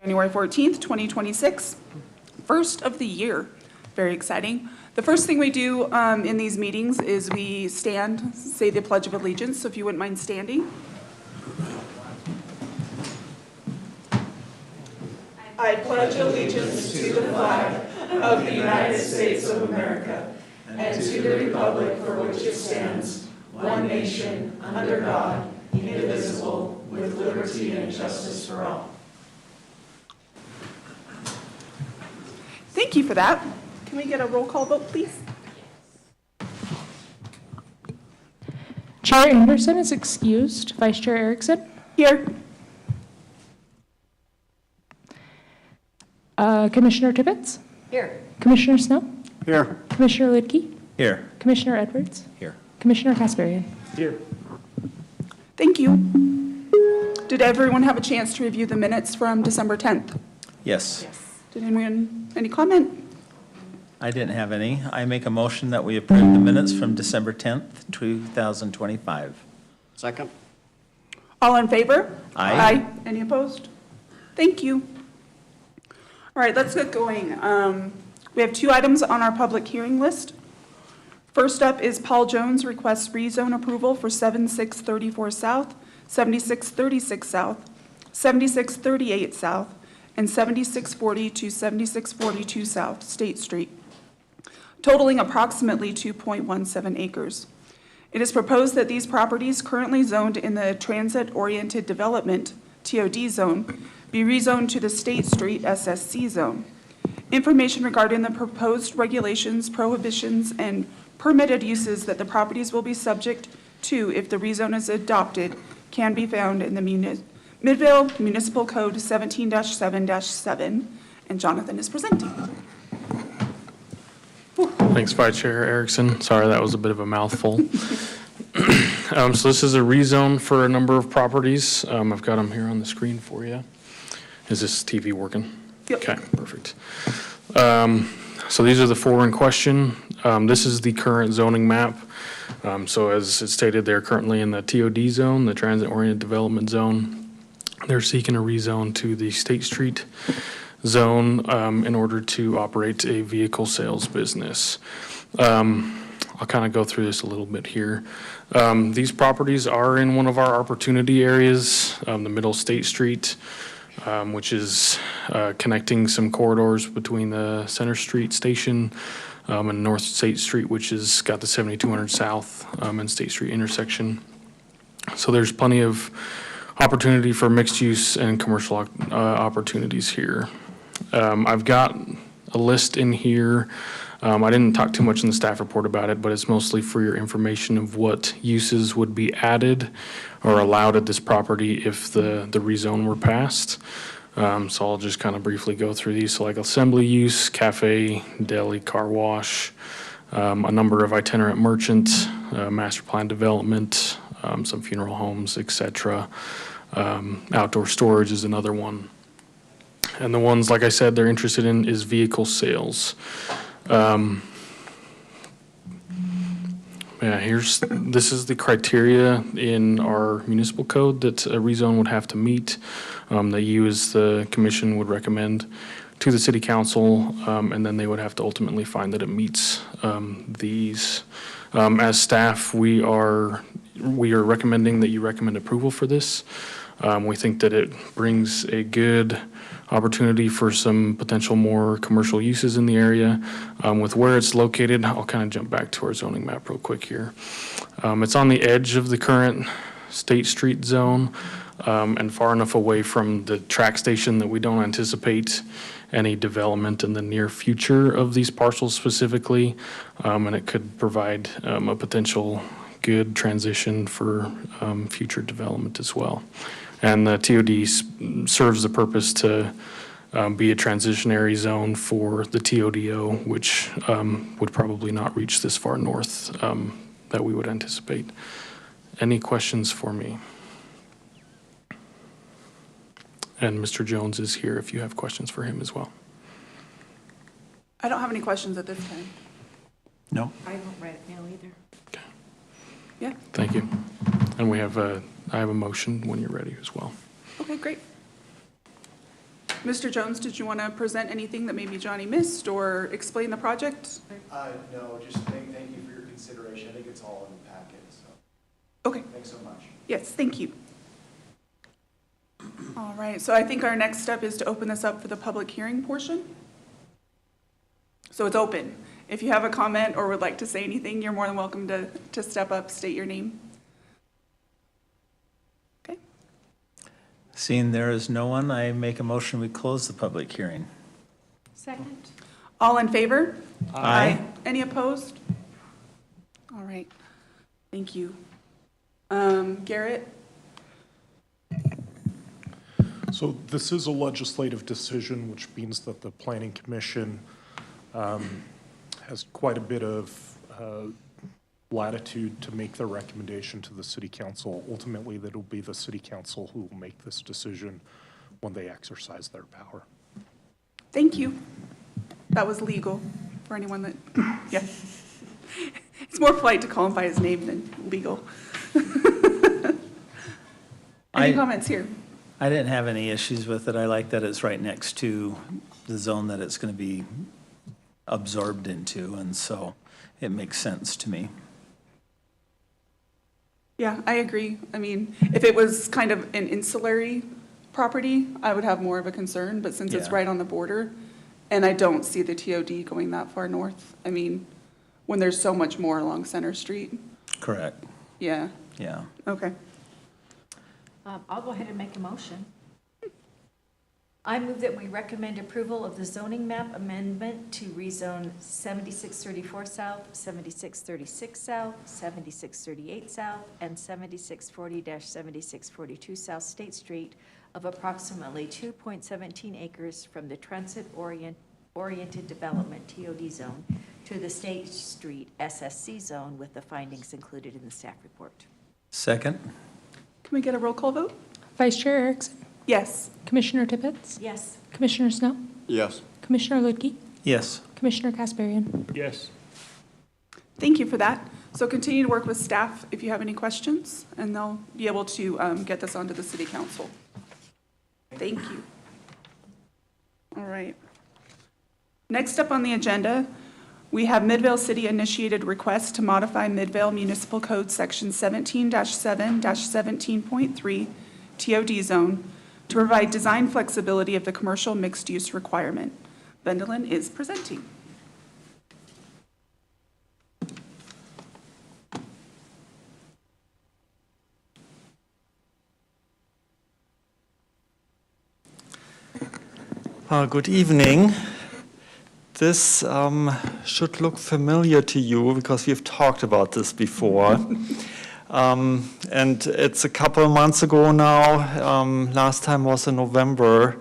January 14th, 2026, first of the year. Very exciting. The first thing we do in these meetings is we stand, say the Pledge of Allegiance, so if you wouldn't mind standing. I pledge allegiance to the flag of the United States of America and to the republic for which it stands, one nation, under God, indivisible, with liberty and justice for all. Thank you for that. Can we get a roll call vote, please? Chair Anderson is excused. Vice Chair Erickson? Here. Commissioner Tibbetts? Here. Commissioner Snow? Here. Commissioner Lidke? Here. Commissioner Edwards? Here. Commissioner Kasparian? Here. Thank you. Did everyone have a chance to review the minutes from December 10th? Yes. Did anyone, any comment? I didn't have any. I make a motion that we approve the minutes from December 10th, 2025. Second. All in favor? Aye. Any opposed? Thank you. All right, let's get going. We have 2 items on our public hearing list. First up is Paul Jones requests rezone approval for 7634 South, 7636 South, 7638 South, and 7640 to 7642 South State Street, totaling approximately 2.17 acres. It is proposed that these properties currently zoned in the Transit-Oriented Development, TOD zone, be rezoned to the State Street SSC zone. Information regarding the proposed regulations, prohibitions, and permitted uses that the properties will be subject to if the rezone is adopted can be found in the Midvale Municipal Code 17-7-7, and Jonathan is presenting. Thanks, Vice Chair Erickson. Sorry, that was a bit of a mouthful. So this is a rezone for a number of properties. I've got them here on the screen for you. Is this TV working? Yep. Okay, perfect. So these are the 4 in question. This is the current zoning map. So as it stated, they're currently in the TOD zone, the Transit-Oriented Development Zone. They're seeking a rezone to the State Street zone in order to operate a vehicle sales business. I'll kind of go through this a little bit here. These properties are in one of our opportunity areas, the Middle State Street, which is connecting some corridors between the Center Street Station and North State Street, which has got the 7200 South and State Street intersection. So there's plenty of opportunity for mixed use and commercial opportunities here. I've got a list in here. I didn't talk too much in the staff report about it, but it's mostly for your information of what uses would be added or allowed at this property if the rezone were passed. So I'll just kind of briefly go through these. So like assembly use, cafe, deli, car wash, a number of itinerant merchant, master plan development, some funeral homes, etc. Outdoor storage is another one. And the ones, like I said, they're interested in is vehicle sales. This is the criteria in our municipal code that a rezone would have to meet, that you as the commission would recommend to the city council, and then they would have to ultimately find that it meets these. As staff, we are recommending that you recommend approval for this. We think that it brings a good opportunity for some potential more commercial uses in the area. With where it's located, I'll kind of jump back to our zoning map real quick here. It's on the edge of the current State Street zone and far enough away from the track station that we don't anticipate any development in the near future of these parcels specifically, and it could provide a potential good transition for future development as well. And the TOD serves the purpose to be a transitionary zone for the TODO, which would probably not reach this far north that we would anticipate. Any questions for me? And Mr. Jones is here if you have questions for him as well. I don't have any questions at this time. No. I don't right now either. Okay. Yeah. Thank you. And I have a motion when you're ready as well. Okay, great. Mr. Jones, did you want to present anything that maybe Johnny missed or explain the project? No, just thank you for your consideration. I think it's all in the packet, so Okay, thanks so much. yes, thank you. All right, so I think our next step is to open this up for the public hearing portion. So it's open. If you have a comment or would like to say anything, you're more than welcome to step up, state your name. Okay, Seeing there is no one, I make a motion we close the public hearing. Second. all in favor? Aye. Any opposed? All right, thank you. Garrett? So this is a legislative decision, which means that the Planning Commission has quite a bit of latitude to make their recommendation to the City Council. Ultimately, that will be the City Council who will make this decision when they exercise their power. Thank you. That was legal for anyone that, yeah. It's more polite to call him by his name than legal. Any comments here? I didn't have any issues with it. I like that it's right next to the zone that it's going to be absorbed into, and so it makes sense to me. Yeah, I agree. I mean, if it was kind of an insulary property, I would have more of a concern, but since it's Yeah. right on the border, and I don't see the TOD going that far north, I mean, when there's so much more along Center Street, Correct, yeah, yeah. okay. I'll go ahead and make a motion. I move that we recommend approval of the zoning map amendment to rezone 7634 South, 7636 South, 7638 South, and 7640-7642 South State Street of approximately 2.17 acres from the Transit-Oriented Development TOD zone to the State Street SSC zone with the findings included in the staff report. Second? Can we get a roll call vote? Vice Chair Erickson. Yes. Commissioner Tippett. Yes. Commissioner Snow. Yes. Commissioner Ludke. Yes. Commissioner Kasparian. Yes. Thank you for that. So continue to work with staff if you have any questions, and they'll be able to get this onto the City Council. Thank you. All right. Next up on the agenda, we have Midvale City initiated request to modify Midvale Municipal Code Section 17-7-17.3 TOD zone to provide design flexibility of the commercial mixed-use requirement. Vendelin is presenting. Good evening. This should look familiar to you because we've talked about this before. And it's a couple of months ago now. Last time was in November.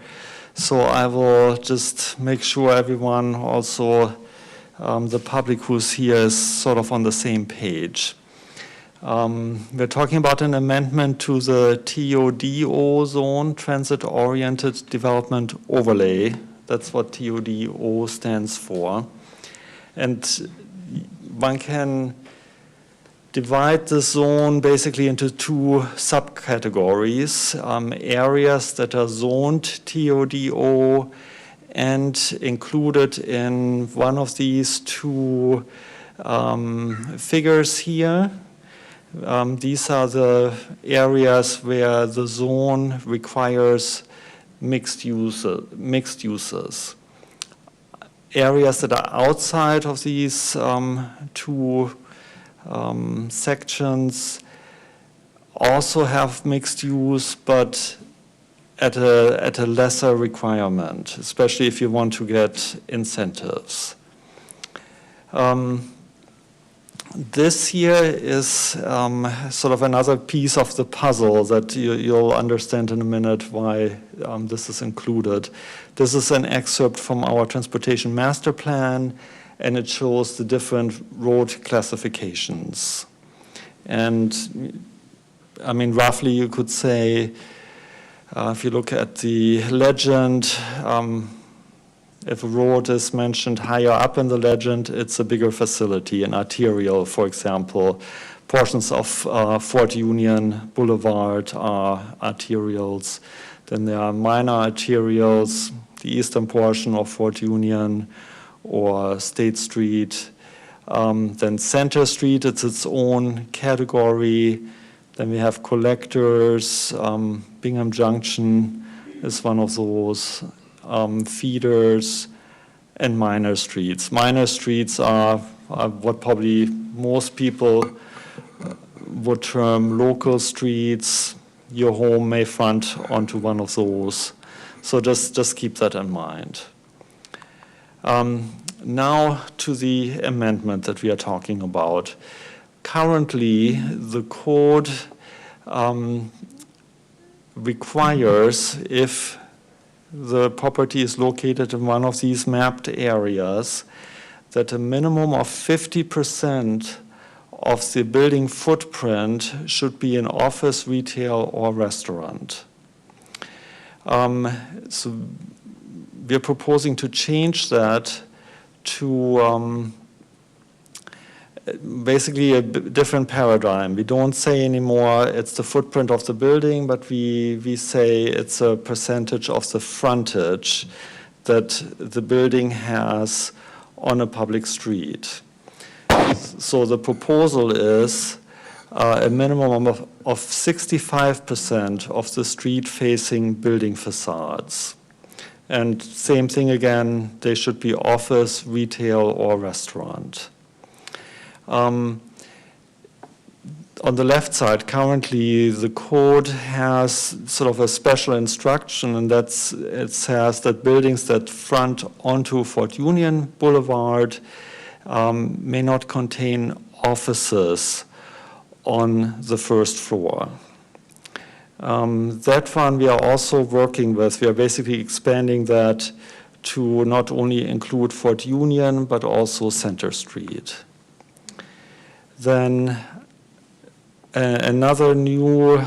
So I will just make sure everyone, also the public who's here, is sort of on the same page. We're talking about an amendment to the TODO zone, Transit-Oriented Development Overlay. That's what TODO stands for. And one can divide the zone basically into two subcategories, areas that are zoned TODO and included in one of these two figures here. These are the areas where the zone requires mixed uses. Areas that are outside of these two sections also have mixed use, but at a lesser requirement, especially if you want to get incentives. This here is sort of another piece of the puzzle that you'll understand in a minute why this is included. This is an excerpt from our transportation master plan, and it shows the different road classifications. And I mean, roughly you could say, if you look at the legend, if a road is mentioned higher up in the legend, it's a bigger facility, an arterial, for example. Portions of Fort Union Boulevard are arterials. Then there are minor arterials, the eastern portion of Fort Union or State Street. Then Center Street, it's its own category. Then we have collectors. Bingham Junction is one of those. Feeders and minor streets. Minor streets are what probably most people would term local streets. Your home may front onto one of those. So just keep that in mind. Now to the amendment that we are talking about. Currently, the code requires, if the property is located in one of these mapped areas, that a minimum of 50% of the building footprint should be an office, retail, or restaurant. So we're proposing to change that to basically a different paradigm. We don't say anymore it's the footprint of the building, but we say it's a percentage of the frontage that the building has on a public street. So the proposal is a minimum of 65% of the street-facing building facades. And same thing again, they should be office, retail, or restaurant. On the left side, currently the code has sort of a special instruction, and it says that buildings that front onto Fort Union Boulevard may not contain offices on the first floor. That one we are also working with. We are basically expanding that to not only include Fort Union, but also Center Street. Then another new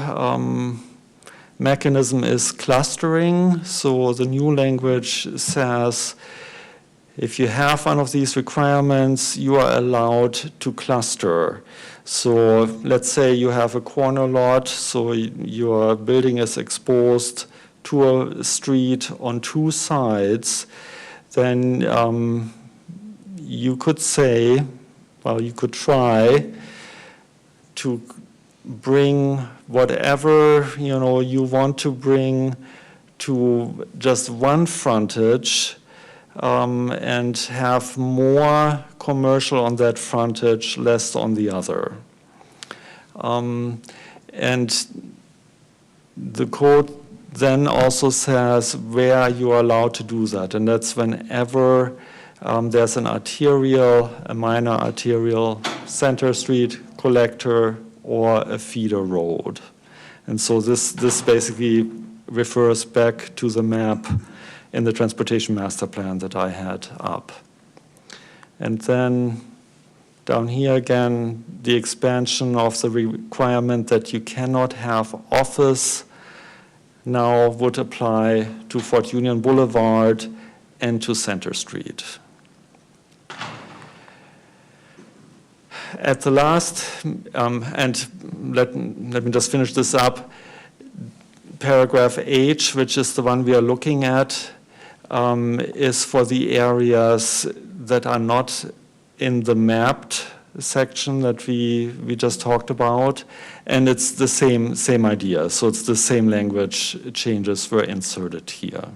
mechanism is clustering. So the new language says if you have one of these requirements, you are allowed to cluster. So let's say you have a corner lot, so your building is exposed to a street on two sides, then you could say, well, you could try to bring whatever you want to bring to just one frontage and have more commercial on that frontage, less on the other. And the code then also says where you are allowed to do that, and that's whenever there's an arterial, a minor arterial, Center Street, collector, or a feeder road. And so this basically refers back to the map in the transportation master plan that I had up. And then down here again, the expansion of the requirement that you cannot have office now would apply to Fort Union Boulevard and to Center Street. At the last, and let me just finish this up, paragraph H, which is the one we are looking at, is for the areas that are not in the mapped section that we just talked about, and it's the same idea. So it's the same language changes were inserted here.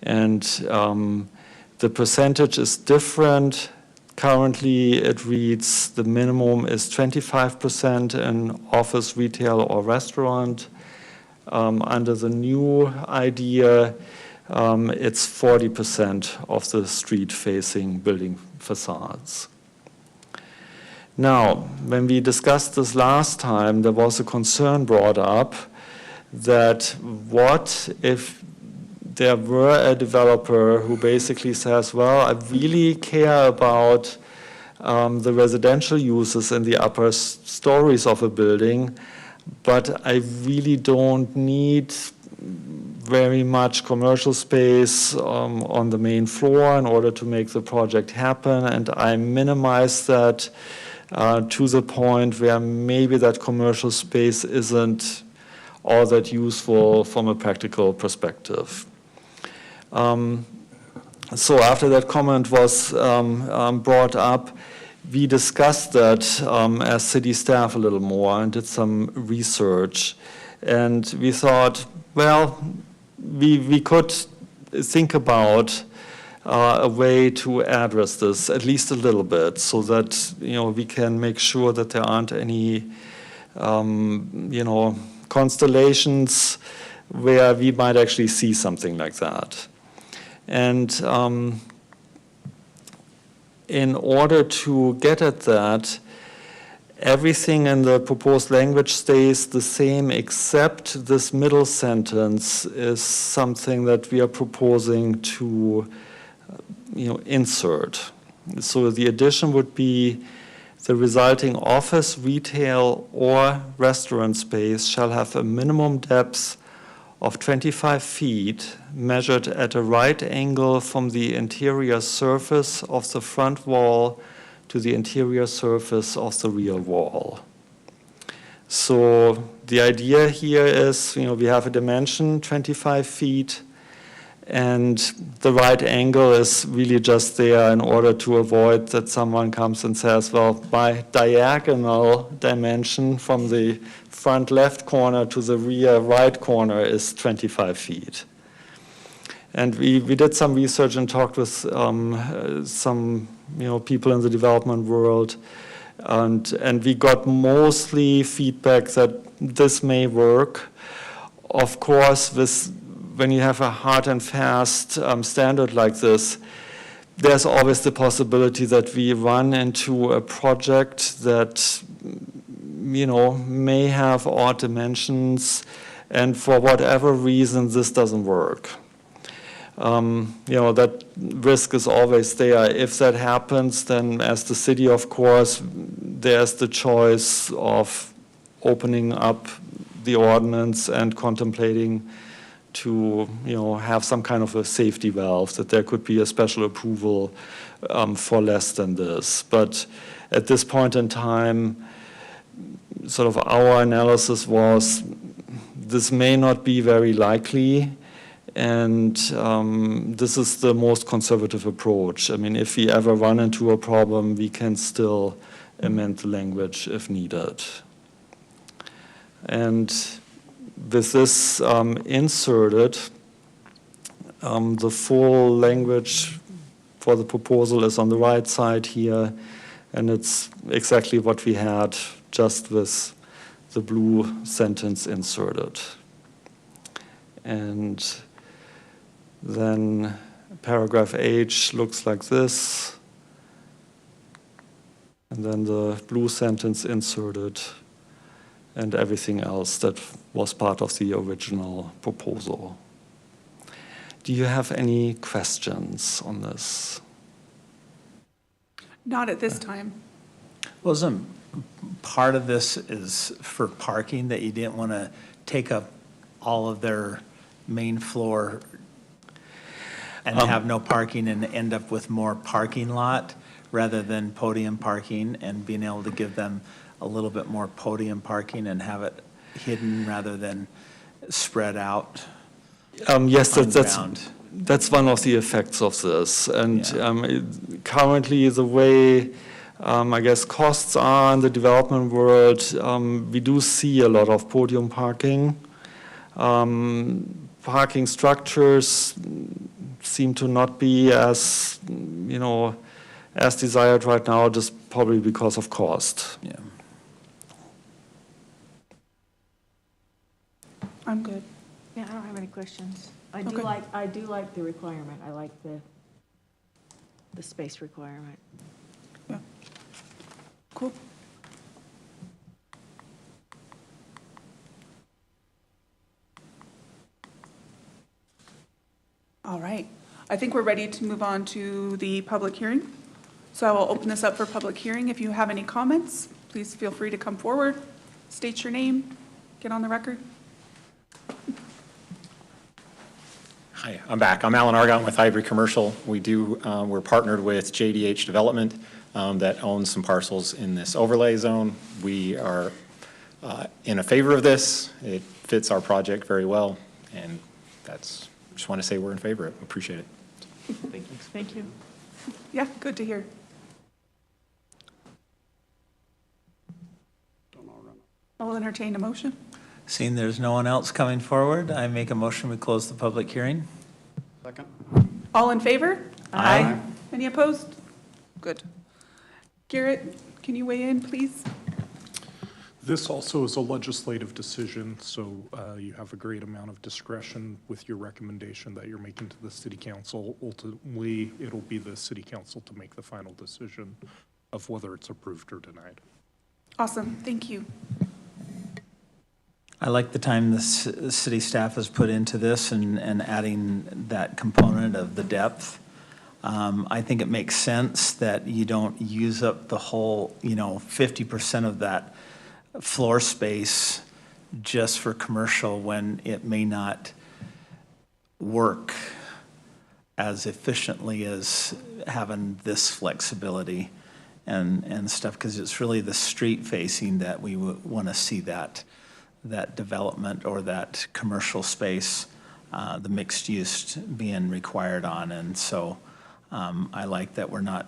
And the percentage is different. Currently, it reads the minimum is 25% in office, retail, or restaurant. Under the new idea, it's 40% of the street-facing building facades. Now, when we discussed this last time, there was a concern brought up that what if there were a developer who basically says, well, I really care about the residential uses in the upper stories of a building, but I really don't need very much commercial space on the main floor in order to make the project happen, and I minimize that to the point where maybe that commercial space isn't all that useful from a practical perspective. So after that comment was brought up, we discussed that as city staff a little more and did some research. And we thought, well, we could think about a way to address this at least a little bit, so that we can make sure that there aren't any constellations where we might actually see something like that. And in order to get at that, everything in the proposed language stays the same, except this middle sentence is something that we are proposing to insert. So the addition would be: the resulting office, retail, or restaurant space shall have a minimum depth of 25 feet measured at a right angle from the interior surface of the front wall to the interior surface of the rear wall. So the idea here is, we have a dimension, 25 feet, and the right angle is really just there in order to avoid that someone comes and says, well, my diagonal dimension from the front left corner to the rear right corner is 25 feet. And we did some research and talked with some people in the development world, and we got mostly feedback that this may work. Of course, when you have a hard and fast standard like this, there's always the possibility that we run into a project that may have odd dimensions, and for whatever reason this doesn't work. That risk is always there. If that happens, then as the city, of course, there's the choice of opening up the ordinance and contemplating to have some kind of a safety valve, that there could be a special approval for less than this. But at this point in time, sort of our analysis was this may not be very likely, and this is the most conservative approach. I mean, if we ever run into a problem, we can still amend the language if needed. And with this inserted, the full language for the proposal is on the right side here, and it's exactly what we had, just with the blue sentence inserted. And then paragraph H looks like this, and then the blue sentence inserted, and everything else that was part of the original proposal. Do you have any questions on this? Not at this time. Wasn't part of this is for parking, that you didn't want to take up all of their main floor and have no parking and end up with more parking lot rather than podium parking, and being able to give them a little bit more podium parking and have it hidden rather than spread out? Yes, Unbound. that's one of the effects of this. And Yeah. Currently, the way I guess costs are in the development world, we do see a lot of podium parking. Parking structures seem to not be as as desired right now, just probably because of cost. Yeah. I'm good. Yeah, I don't have any questions. I Okay. do like the requirement. I like the space requirement. Cool. All right. I think we're ready to move on to the public hearing. So I will open this up for public hearing. If you have any comments, please feel free to come forward, state your name, get on the record. Hi, I'm back. I'm Alan Argon with Ivory Commercial. We're partnered with JDH Development that owns some parcels in this overlay zone. We are in a favor of this. It fits our project very well, and just want to say we're in favor of it. Appreciate it. Thank you. Yeah, good to hear. I'll entertain a motion. Seeing there's no one else coming forward, I make a motion we close the public hearing. Second. All in favor? Aye. Any opposed? Good. Garrett, can you weigh in, please? This also is a legislative decision, so you have a great amount of discretion with your recommendation that you're making to the city council. Ultimately, it'll be the city council to make the final decision of whether it's approved or denied. Awesome, thank you. I like the time the city staff has put into this and adding that component of the depth. I think it makes sense that you don't use up the whole, 50% of that floor space just for commercial when it may not work as efficiently as having this flexibility and stuff, because it's really the street facing that we want to see that development or that commercial space, the mixed use being required on. And so I like that we're not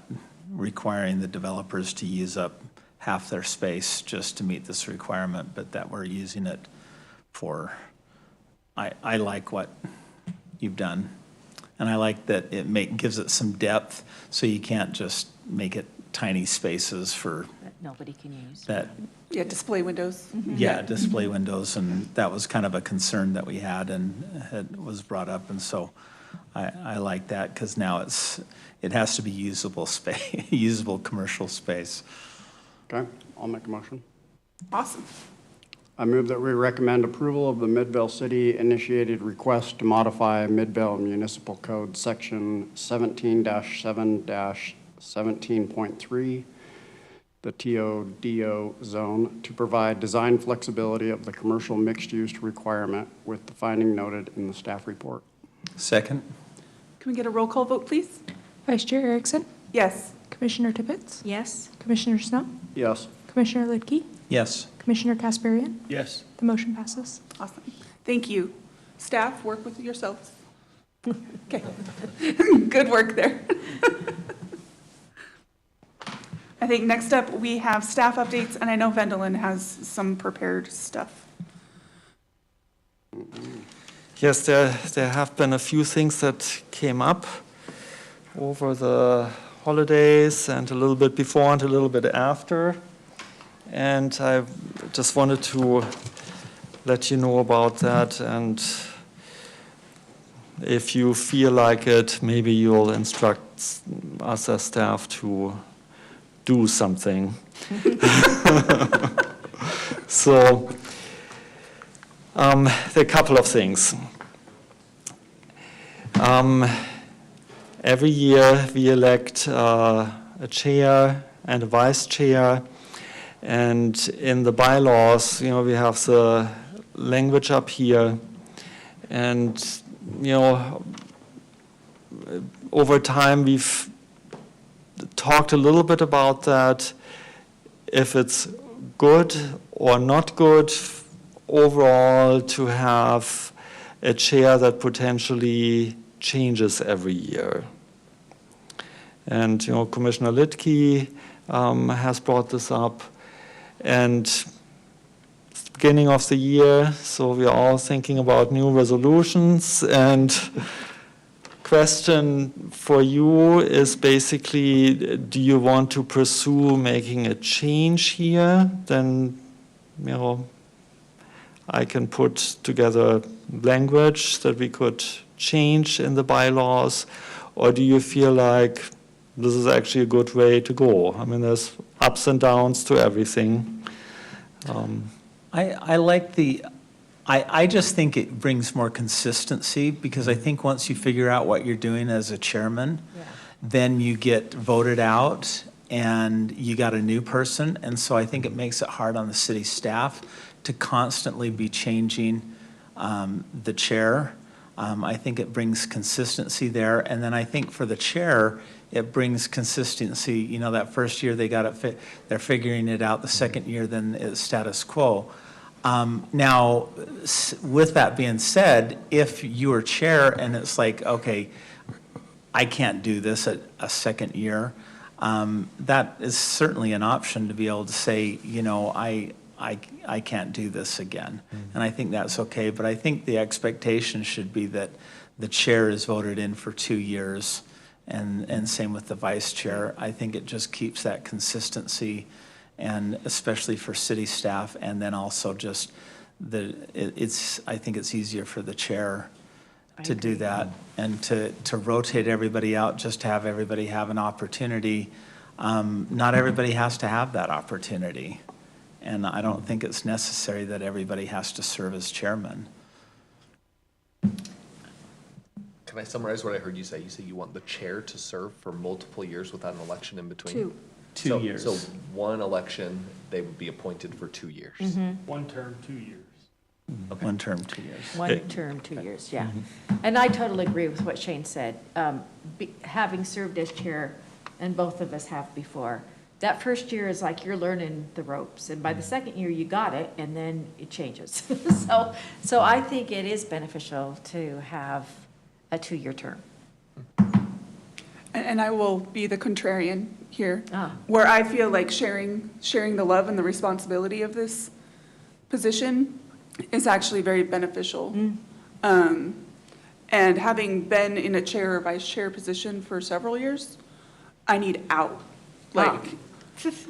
requiring the developers to use up half their space just to meet this requirement, but that we're using it for, I like what you've done. And I like that it gives it some depth, so you can't just make it tiny spaces for That nobody can use. that. Yeah, display windows. Yeah, display windows, and that was kind of a concern that we had and was brought up, and so I like that, because now it has to be usable space, usable commercial space. Okay, I'll make a motion. Awesome. I move that we recommend approval of the Midvale City initiated request to modify Midvale Municipal Code Section 17-7-17.3, the TODO zone, to provide design flexibility of the commercial mixed-use requirement with the finding noted in the staff report. Second? Can we get a roll call vote, please? Vice Chair Erickson, Yes. Commissioner Tippett, Yes? Commissioner Snow, Yes. Commissioner Lidke, Yes. Commissioner Kasparian. Yes. The motion passes. Awesome. Thank you. Staff, work with yourselves. Okay. Good work there. I think next up, we have staff updates, and I know Vendelin has some prepared stuff. Yes, there have been a few things that came up over the holidays and a little bit before and a little bit after. And I just wanted to let you know about that. And if you feel like it, maybe you'll instruct us as staff to do something. So, there are a couple of things. Every year we elect a chair and a vice chair, and in the bylaws, we have the language up here, and over time we've talked a little bit about that, if it's good or not good overall to have a chair that potentially changes every year. And Commissioner Lidke has brought this up, and it's the beginning of the year, so we are all thinking about new resolutions, and question for you is basically, do you want to pursue making a change here? Then I can put together language that we could change in the bylaws, or do you feel like this is actually a good way to go? I mean, there's ups and downs to everything. I like I just think it brings more consistency, because I think once you figure out what you're doing as a chairman, then you get voted out and you got a new person. And so I think it makes it hard on the city staff to constantly be changing the chair. I think it brings consistency there. And then I think for the chair, it brings consistency. You know, that first year they got it, they're figuring it out. The second year, then it's status quo. Now, with that being said, if you are chair and it's like, okay, I can't do this at a second year, that is certainly an option to be able to say, you know, I can't do this again. And I think that's okay, but I think the expectation should be that the chair is voted in for 2 years, and same with the vice chair. I think it just keeps that consistency, and especially for city staff, and then also just I think it's easier for the chair to do that, and to rotate everybody out, just to have everybody have an opportunity. Not everybody has to have that opportunity, and I don't think it's necessary that everybody has to serve as chairman. Can I summarize what I heard you say? You say you want the chair to serve for multiple years without an election in between? 2. 2 years. So one election, they would be appointed for 2 years. One term, 2 years. One term, 2 years. One term, 2 years, yeah. And I totally agree with what Shane said. Having served as chair, and both of us have before, that first year is like you're learning the ropes, and by the second year, you got it, and then it changes. So I think it is beneficial to have a 2-year term. And I will be the contrarian here, Ah. where I feel like sharing the love and the responsibility of this position is actually very beneficial. And having been in a chair or vice chair position for several years, I need out. Like,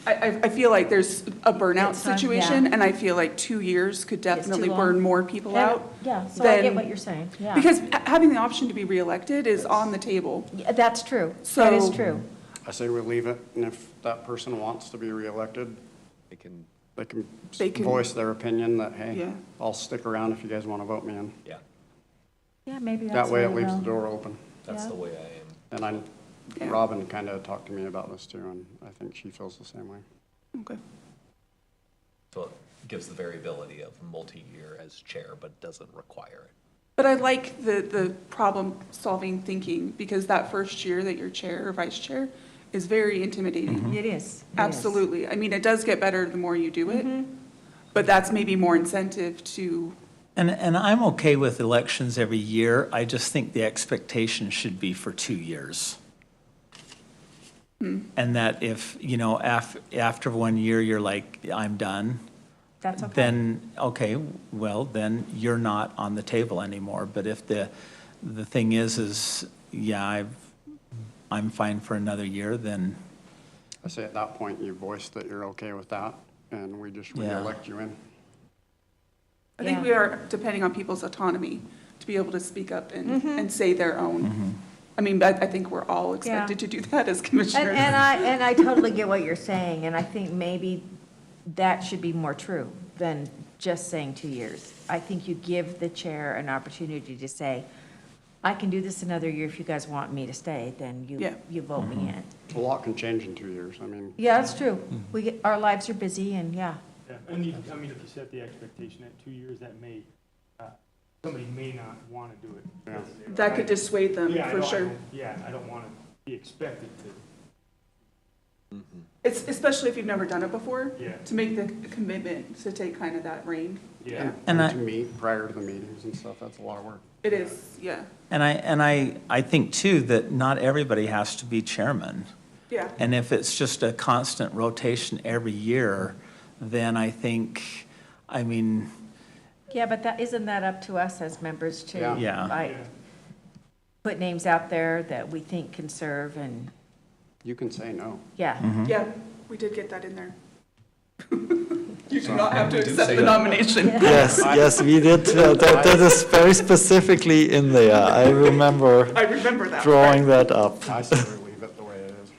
I feel like there's a burnout It's time, situation, yeah. and I feel like 2 years could definitely long. burn more people out. Yeah, so I get than- what you're saying, yeah. Because having the option to be reelected is on the table. Yeah, that's true. That is So- true. I say we leave it, and if that person wants to be reelected, They can, They can- voice their opinion that, hey, Yeah. I'll stick around if you guys want to vote me in. yeah, Yeah, maybe that's. That way it what leaves the we'll- door open. that's Yeah. the way I am. And Yeah. Robin kind of talked to me about this too, and I think she feels the same way. Okay. So it gives the variability of multi-year as chair, but doesn't require it. But I like the problem-solving thinking, because that first year that you're chair or vice chair is very intimidating. It is. Absolutely. I mean, it does get better the more you do it, but that's maybe more incentive to, And I'm okay with elections every year. I just think the expectation should be for 2 years. And that if, you know, after 1 year, you're like, I'm done, That's okay. then, okay, well, then you're not on the table anymore. But if the thing is, yeah, I'm fine for another year, then, I say at that point, you voice that you're okay with that, and we just Yeah. reelect you in. I think Yeah. we are depending on people's autonomy to be able to speak up and say their own. I mean, I think we're all expected to do that as commissioners. And I totally get what you're saying, and I think maybe that should be more true than just saying 2 years. I think you give the chair an opportunity to say, I can do this another year if you guys want me to stay, then Yeah. you vote me in. A lot can change in 2 years. I mean, Yeah, that's true. Our lives are busy, and yeah. Yeah, and you, I mean, if you set the expectation at 2 years, that may, somebody may not want to do it. Yeah. That could dissuade them, Yeah, I for don't- sure. Yeah, I don't want to be expected to. It's, especially if you've never done it before, Yeah. to make the commitment to take kind of that reign. Yeah. And and I- to meet prior to the meetings and stuff, that's a lot of work. It is, yeah. and I think too that not everybody has to be chairman. Yeah. And if it's just a constant rotation every year, then I think, I mean, Yeah, but isn't that up to us as members to? Yeah. Yeah. like, put names out there that we think can serve, and, You can say no. yeah. Yeah, we did get that in there. You do not have to We did accept say the that. nomination. Yes, we did. That is very specifically in there. I remember I remember that. drawing that up. I say we leave it the way it is.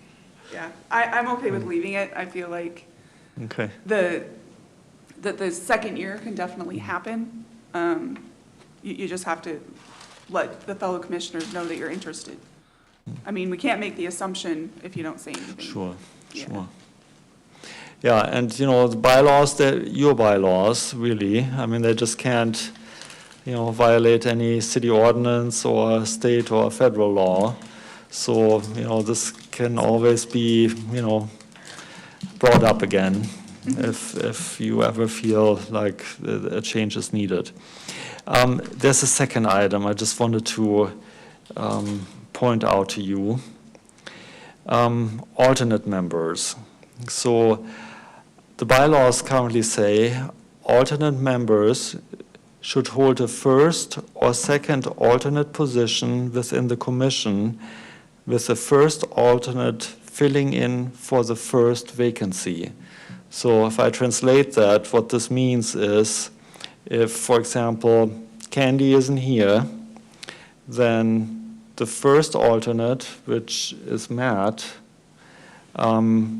Yeah, I'm okay with leaving it. I feel like Okay. the second year can definitely happen. You just have to let the fellow commissioners know that you're interested. I mean, we can't make the assumption if you don't say anything. Sure, Yeah. sure. Yeah, and you know, the bylaws, they're your bylaws, really. I mean, they just can't, you know, violate any city ordinance or state or federal law. So, you know, this can always be, brought up again if you ever feel like a change is needed. There's a second item I just wanted to point out to you. Alternate members. So the bylaws currently say alternate members should hold a first or second alternate position within the commission, with the first alternate filling in for the first vacancy. So if I translate that, what this means is if, for example, Candy isn't here, then the first alternate, which is Matt,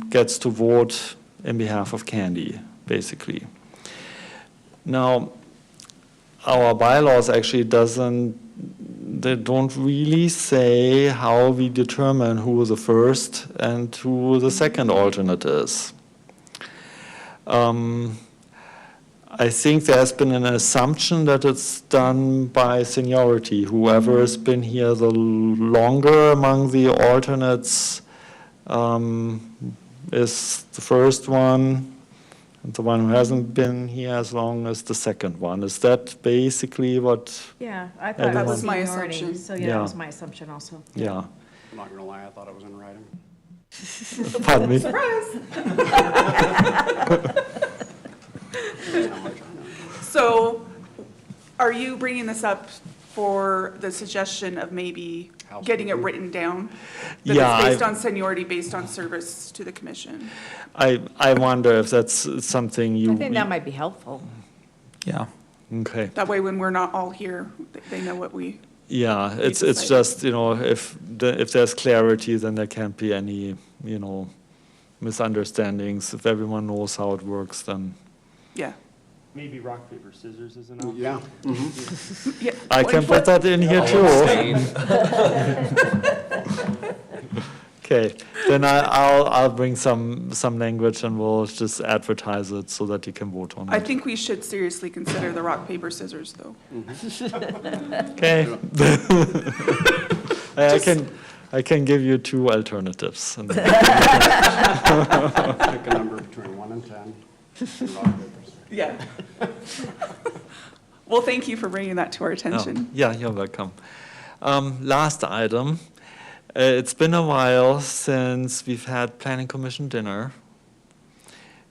gets to vote in behalf of Candy, basically. Now, our bylaws actually they don't really say how we determine who the first and who the second alternate is. I think there's been an assumption that it's done by seniority. Whoever has been here the longer among the alternates is the first one, and the one who hasn't been here as long as the second one. Is that basically what? Yeah, I thought it That was was my seniority, assumption. so yeah, Yeah. that was my assumption also. Yeah. I'm not gonna lie, I thought it was in writing. Pardon me? So are you bringing this up for the suggestion of maybe getting it written down? That Yeah, it's based on seniority, based on service to the commission? I wonder if that's something you. I think that might be helpful. Yeah. Okay. That way, when we're not all here, they know what we, Yeah, it's decided. just, if there's clarity, then there can't be any, misunderstandings. If everyone knows how it works, then yeah. Maybe rock, paper, scissors is an option. Yeah. Yeah. I can put that in here too. Okay, then I'll bring some language and we'll just advertise it so that you can vote on I it. think we should seriously consider the rock, paper, scissors, though. Okay. I can give you two alternatives. And then- Pick a number between 1 and 10. and rock, paper, scissors. Yeah. Well, thank you for bringing that to our attention. Yeah, you're welcome. Last item. It's been a while since we've had Planning Commission dinner.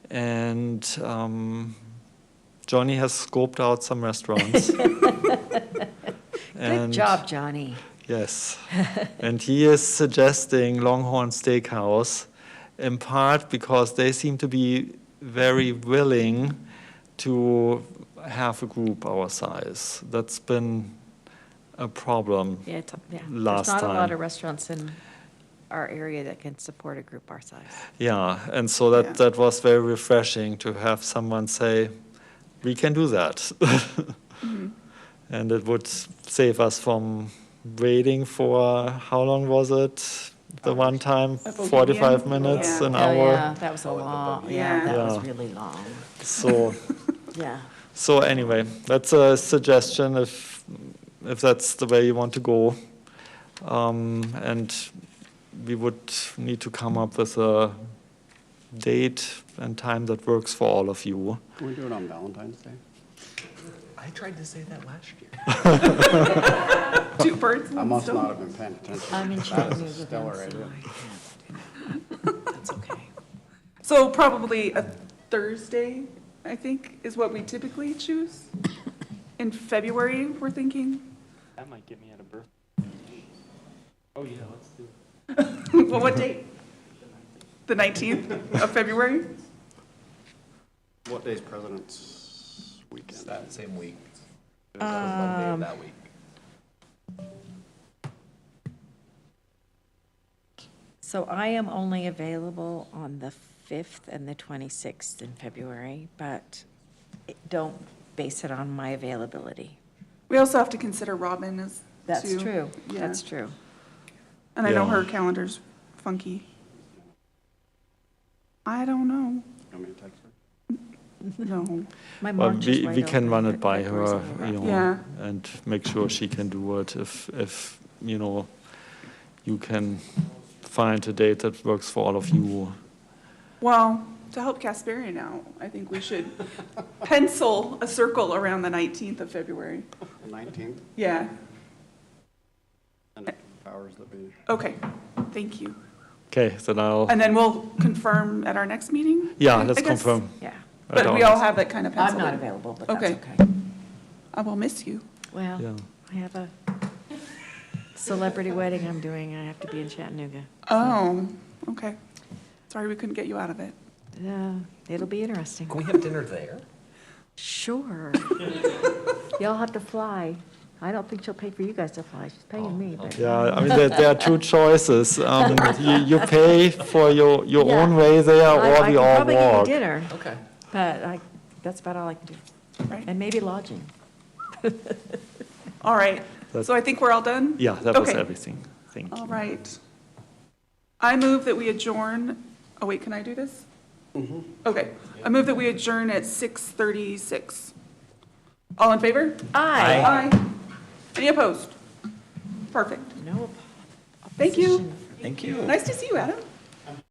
And Johnny has scoped out some restaurants. Good job, Johnny. Yes. And he is suggesting Longhorn Steakhouse, in part because they seem to be very willing to have a group our size. That's been a problem Yeah, last there's not a lot time. of restaurants in our area that can support a group our size. Yeah, and so Yeah. that was very refreshing to have someone say, we can do that. And it would save us from waiting for, how long was it? The one time, A bohemian? 45 minutes, Yeah. an Oh, hour. yeah, that was a long, yeah, that was Yeah. really long, So, yeah. so anyway, that's a suggestion if that's the way you want to go. And we would need to come up with a date and time that works for all of you. Can we do it on Valentine's Day? I tried to say that last year. Two birds, I one must stone. not have been paying attention. I'm in That charge is a of the stellar event, so idea. I can't do that. That's okay. So probably a Thursday, I think, is what we typically choose. In February, we're thinking. That might get me out of birth. Oh, yeah, let's do it. Well, what date? The 19th of February? What day's President's It's Weekend? that same week. It's Monday of that week. So I am only available on the 5th and the 26th in February, but don't base it on my availability. We also have to consider Robin as That's too. true, Yeah. that's true. And I know Yeah. her calendar's funky. I don't know. You want me to text her? No. My Well, March is we wide can open, run but it by February's a her, little rough. Yeah. and make sure she can do it if you can find a date that works for all of you. Well, to help Casparian out, I think we should pencil a circle around the 19th of February. 19th, Yeah, and powers that be. okay, thank you. Okay, then I'll, And then we'll confirm at our next meeting? yeah, I let's guess. confirm. Yeah. But we all have that kind of I'm penciled not in. available, but that's Okay. okay. I will miss you. Well, Yeah. I have a celebrity wedding I'm doing. I have to be in Chattanooga. Oh, okay. Sorry we couldn't get you out of it. It'll be interesting. Can we have dinner there? Sure. Y'all have to fly. I don't think she'll pay for you guys to fly. She's paying me, but. Yeah, I mean, there are two choices. You pay for your Yeah. own way there, I or we can all probably give you walk. dinner, Okay. but that's about all I can do. Right. And maybe lodging. All right. So I think we're all done? Yeah, that was Okay. everything. Thank you. All right. I move that we adjourn, oh wait, can I do this? Okay. I move that we adjourn at 6:36. All in favor? Aye. Aye. Any opposed? Perfect. No Thank you. opposition. Thank you. Nice to see you, Adam.